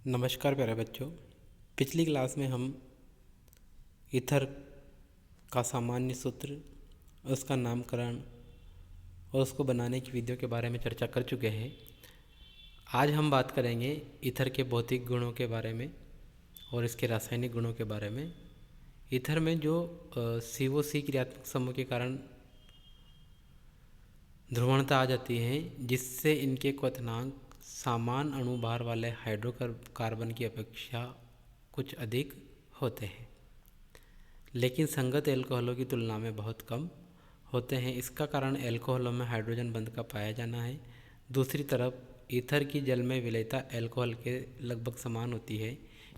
नमस्कार प्यारे बच्चों। पिछली क्लास में हम ईथर का सामान्य सूत्र, उसका नामकरण और उसको बनाने की विधियों के बारे में चर्चा कर चुके हैं। आज हम बात करेंगे ईथर के भौतिक गुणों के बारे में और इसके रासायनिक गुणों के बारे में। ईथर में जो COC क्रियात्मक समूह के कारण ध्रुवणता आ जाती है, जिससे इनके क्वथनांक समान अणुभार वाले हाइड्रोकार्बन की अपेक्षा कुछ अधिक होते हैं, लेकिन संगत एल्कोहलों की तुलना में बहुत कम होते हैं। इसका कारण एल्कोहलों में हाइड्रोजन बंध का पाया जाना है। दूसरी तरफ ईथर की जल में विलेयता एल्कोहल के लगभग समान होती है,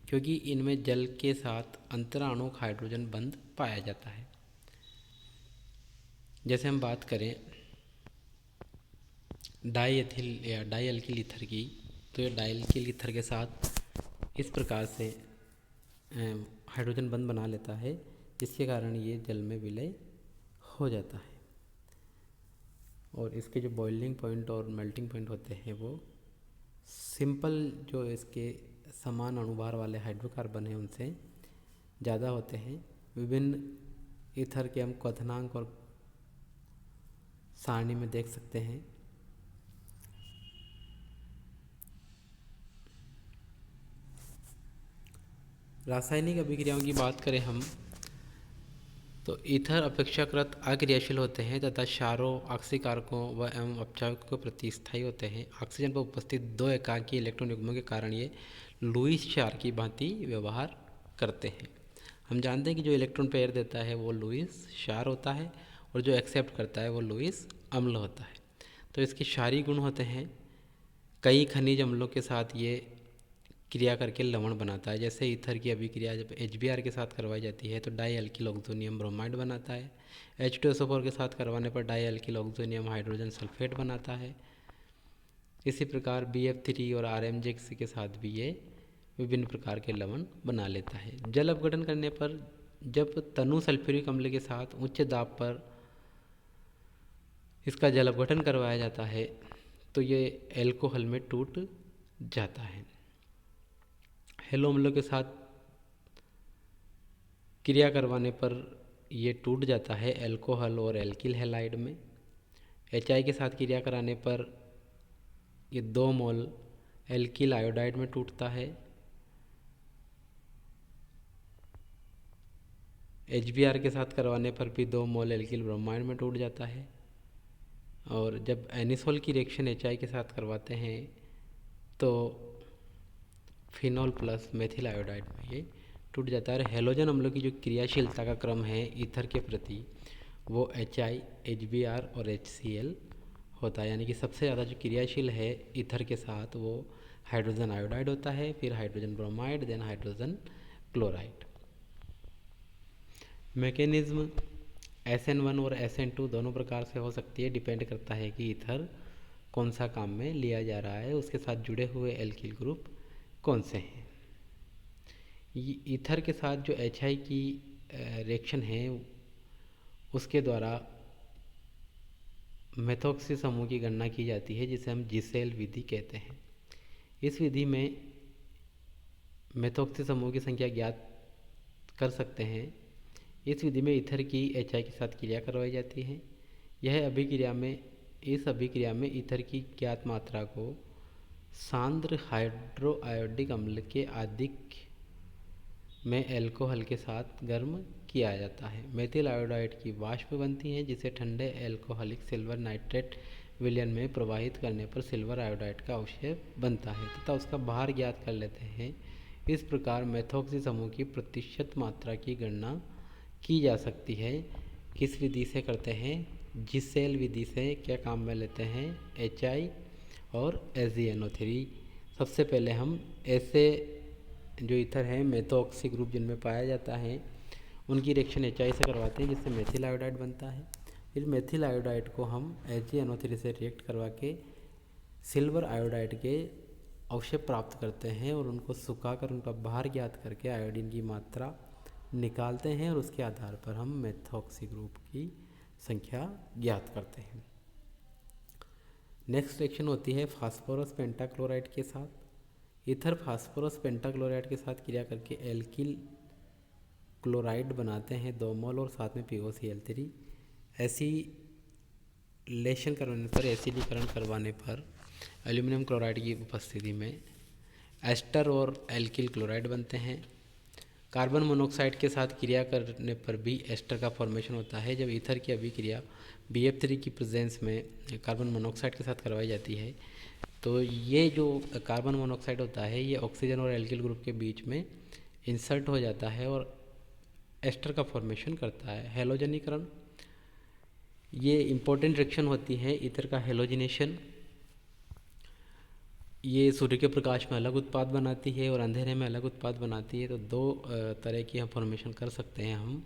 क्योंकि इनमें जल के साथ अंतराणुक हाइड्रोजन बंध पाया जाता है। जैसे हम बात करें डाई एथिल या डाई अल्किल ईथर की, तो ये डाई अल्किल ईथर के साथ इस प्रकार से हाइड्रोजन बंध बना लेता है, जिसके कारण ये जल में विलय हो जाता है। और इसके जो बॉइलिंग पॉइंट और मेल्टिंग पॉइंट होते हैं वो सिंपल जो इसके समान अणुभार वाले हाइड्रोकार्बन हैं उनसे ज़्यादा होते हैं। विभिन्न ईथर के हम क्वथनांक और सारणी में देख सकते हैं। रासायनिक अभिक्रियाओं की बात करें हम, तो ईथर अपेक्षाकृत अक्रियाशील होते हैं तथा क्षारों, ऑक्सीकारकों व एवं अपचायकों के प्रति स्थायी होते हैं। ऑक्सीजन पर उपस्थित दो एकाकी इलेक्ट्रॉन युग्मों के कारण ये लुईस क्षार की भांति व्यवहार करते हैं। हम जानते हैं कि जो इलेक्ट्रॉन पेयर देता है वो लुईस क्षार होता है और जो एक्सेप्ट करता है वो लुईस अम्ल होता है। तो इसके क्षारीय गुण होते हैं। कई खनिज अम्लों के साथ ये क्रिया करके लवण बनाता है। जैसे ईथर की अभिक्रिया जब HBr के साथ करवाई जाती है तो डाई अल्किल ऑक्सोनियम ब्रोमाइड बनाता है। H2SO4 के साथ करवाने पर di alkyl oxonium hydrogen sulphate बनाता है। इसी प्रकार BF3 और RMJ के साथ भी ये विभिन्न प्रकार के लवण बना लेता है। जल अपघटन करने पर जब तनु सल्फ्यूरिक अम्ल के साथ उच्च दाब पर इसका जल अपघटन करवाया जाता है तो ये एल्कोहल में टूट जाता है। हेलो अम्लों के साथ क्रिया करवाने पर ये टूट जाता है एल्कोहल और एल्किल हैलाइड में। HI के साथ क्रिया कराने पर ये 2 मोल एल्किल आयोडाइड में टूटता है। HBr के साथ करवाने पर भी 2 मोल एल्किल ब्रोमाइड में टूट जाता है। और जब एनिसोल की रिएक्शन HI के साथ करवाते हैं तो फिनॉल प्लस मेथिल आयोडाइड में ये टूट जाता है। और हेलोजन अम्लों की जो क्रियाशीलता का क्रम है ईथर के प्रति वो HI, HBr और HCl होता है। यानी कि सबसे ज़्यादा जो क्रियाशील है ईथर के साथ वो हाइड्रोजन आयोडाइड होता है, फिर hydrogen bromide, then hydrogen chloride. Mechanism SN1 और SN2 दोनों प्रकार से हो सकती है। डिपेंड करता है कि ईथर कौन सा काम में लिया जा रहा है, उसके साथ जुड़े हुए एल्किल ग्रुप कौन से हैं। ईथर के साथ जो HI की रिएक्शन है उसके द्वारा मेथोक्सी समूह की गणना की जाती है, जिसे हम जिसेल विधि कहते हैं। इस विधि में मेथोक्सी समूह की संख्या ज्ञात कर सकते हैं। इस विधि में ईथर की HI के साथ क्रिया करवाई जाती है। इस अभिक्रिया में ईथर की ज्ञात मात्रा को सांद्र हाइड्रोआयोडिक अम्ल के आधिक्य में एल्कोहल के साथ गर्म किया जाता है। मेथिल आयोडाइड की वाष्प बनती है, जिसे ठंडे एल्कोहलिक सिल्वर नाइट्रेट विलयन में प्रवाहित करने पर सिल्वर आयोडाइड का अवक्षेप बनता है तथा उसका भार ज्ञात कर लेते हैं। इस प्रकार मेथोक्सी समूह की प्रतिशत मात्रा की गणना की जा सकती है। किस विधि से करते हैं? जिसेल विधि से। क्या काम में लेते हैं? HI और SgNO3। सबसे पहले हम ऐसे जो ईथर है मेथोक्सी ग्रुप जिनमें पाया जाता है उनकी रिएक्शन HI से करवाते हैं, जिससे मेथिल आयोडाइड बनता है। फिर मेथिल आयोडाइड को हम HgNO3 से रिएक्ट करवा के सिल्वर आयोडाइड के अवक्षेप प्राप्त करते हैं और उनको सुखाकर उनका भार ज्ञात करके आयोडीन की मात्रा निकालते हैं और उसके आधार पर हम मेथोक्सी ग्रुप की संख्या ज्ञात करते हैं। नेक्स्ट रिएक्शन होती है फास्फोरस पेंटाक्लोराइड के साथ। ईथर फास्फोरस पेंटाक्लोराइड के साथ क्रिया करके एल्किल क्लोराइड बनाते हैं 2 मोल और साथ में POCl3। एसिडीकरण करवाने पर एल्यूमिनियम क्लोराइड की उपस्थिति में एस्टर और एल्किल क्लोराइड बनते हैं। कार्बन मोनोऑक्साइड के साथ क्रिया करने पर भी एस्टर का फॉर्मेशन होता है। जब ईथर की अभिक्रिया BF3 की प्रेजेंस में कार्बन मोनोऑक्साइड के साथ करवाई जाती है तो ये जो कार्बन मोनोऑक्साइड होता है ये ऑक्सीजन और एल्किल ग्रुप के बीच में इंसर्ट हो जाता है और एस्टर का फॉर्मेशन करता है। हेलोजनीकरण, ये इम्पोर्टेंट रिएक्शन होती है ईथर का हेलोजिनेशन। ये सूर्य के प्रकाश में अलग उत्पाद बनाती है और अंधेरे में अलग उत्पाद बनाती है। तो 2 तरह की हम फॉर्मेशन कर सकते हैं हम।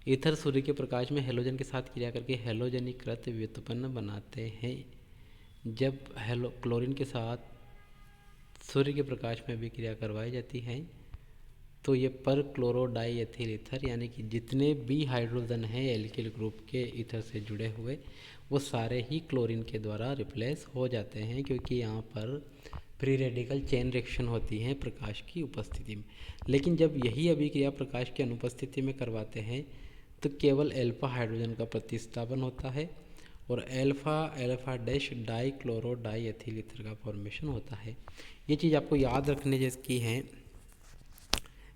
ईथर सूर्य के प्रकाश में हेलोजन के साथ क्रिया करके हेलोजनीकृत व्युत्पन्न बनाते हैं। जब क्लोरीन के साथ सूर्य के प्रकाश में भी क्रिया करवाई जाती है तो ये पर क्लोरो डाई एथिल ईथर यानी कि जितने भी हाइड्रोजन हैं एल्किल ग्रुप के ईथर से जुड़े हुए वो सारे ही क्लोरीन के द्वारा रिप्लेस हो जाते हैं, क्योंकि यहाँ पर फ्री रेडिकल चेन रिएक्शन होती है प्रकाश की उपस्थिति में। लेकिन जब यही अभिक्रिया प्रकाश की अनुपस्थिति में करवाते हैं तो केवल अल्फा हाइड्रोजन का प्रतिस्थापन होता है और alpha dash die chloro die ethyl ether का फॉर्मेशन होता है। ये चीज़ आपको याद रखने जैसी है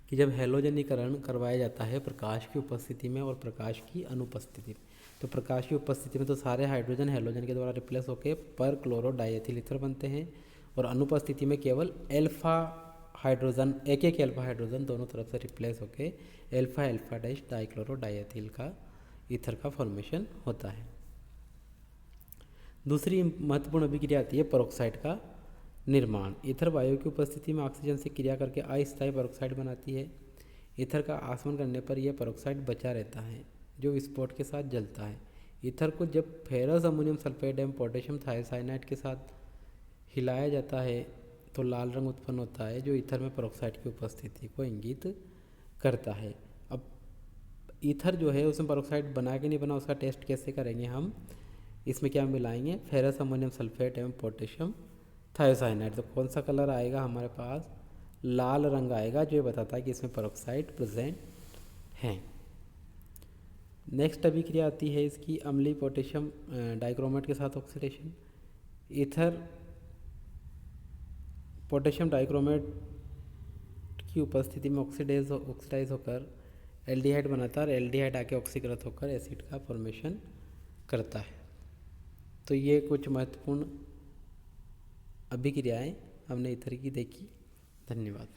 कि जब हेलोजनीकरण करवाया जाता है प्रकाश की उपस्थिति में और प्रकाश की अनुपस्थिति में, तो प्रकाश की उपस्थिति में तो सारे हाइड्रोजन हेलोजन के द्वारा रिप्लेस होकर पर क्लोरो डाईएथिल ईथर बनते हैं और अनुपस्थिति में केवल अल्फा हाइड्रोजन एक अल्फा हाइड्रोजन दोनों तरफ से रिप्लेस होकर अल्फा डैश डाईक्लोरो डाईएथिल का ईथर का फॉर्मेशन होता है। दूसरी महत्वपूर्ण अभिक्रिया आती है पेरोक्साइड का निर्माण। ईथर वायु की उपस्थिति में ऑक्सीजन से क्रिया करके अस्थायी पेरोक्साइड बनाती है। ईथर का आसमन करने पर यह पेरोक्साइड बचा रहता है जो विस्फोट के साथ जलता है। ईथर को जब फेरस अमोनियम सल्फेट एवं पोटेशियम थायोसाइनाइड के साथ हिलाया जाता है तो लाल रंग उत्पन्न होता है जो ईथर में पेरोक्साइड की उपस्थिति को इंगित करता है। अब ईथर जो है उसमें पेरोक्साइड बना कि नहीं बना उसका टेस्ट कैसे करेंगे हम, इसमें क्या मिलाएंगे फेरस अमोनियम सल्फेट एवं पोटेशियम थायोसाइनाइड। तो कौन सा कलर आएगा हमारे पास, लाल रंग आएगा, जो ये बताता है कि इसमें पेरोक्साइड प्रेजेंट है। नेक्स्ट अभिक्रिया आती है इसकी अम्लीय पोटेशियम डाइक्रोमेट के साथ ऑक्सीडेशन। ईथर पोटेशियम डाइक्रोमेट की उपस्थिति में ऑक्सीडाइज होकर एल्डिहाइड बनाता है और एल्डिहाइड आके ऑक्सीकृत होकर एसिड का फॉर्मेशन करता है। तो ये कुछ महत्वपूर्ण अभिक्रियाएं हमने ईथर की देखी। धन्यवाद।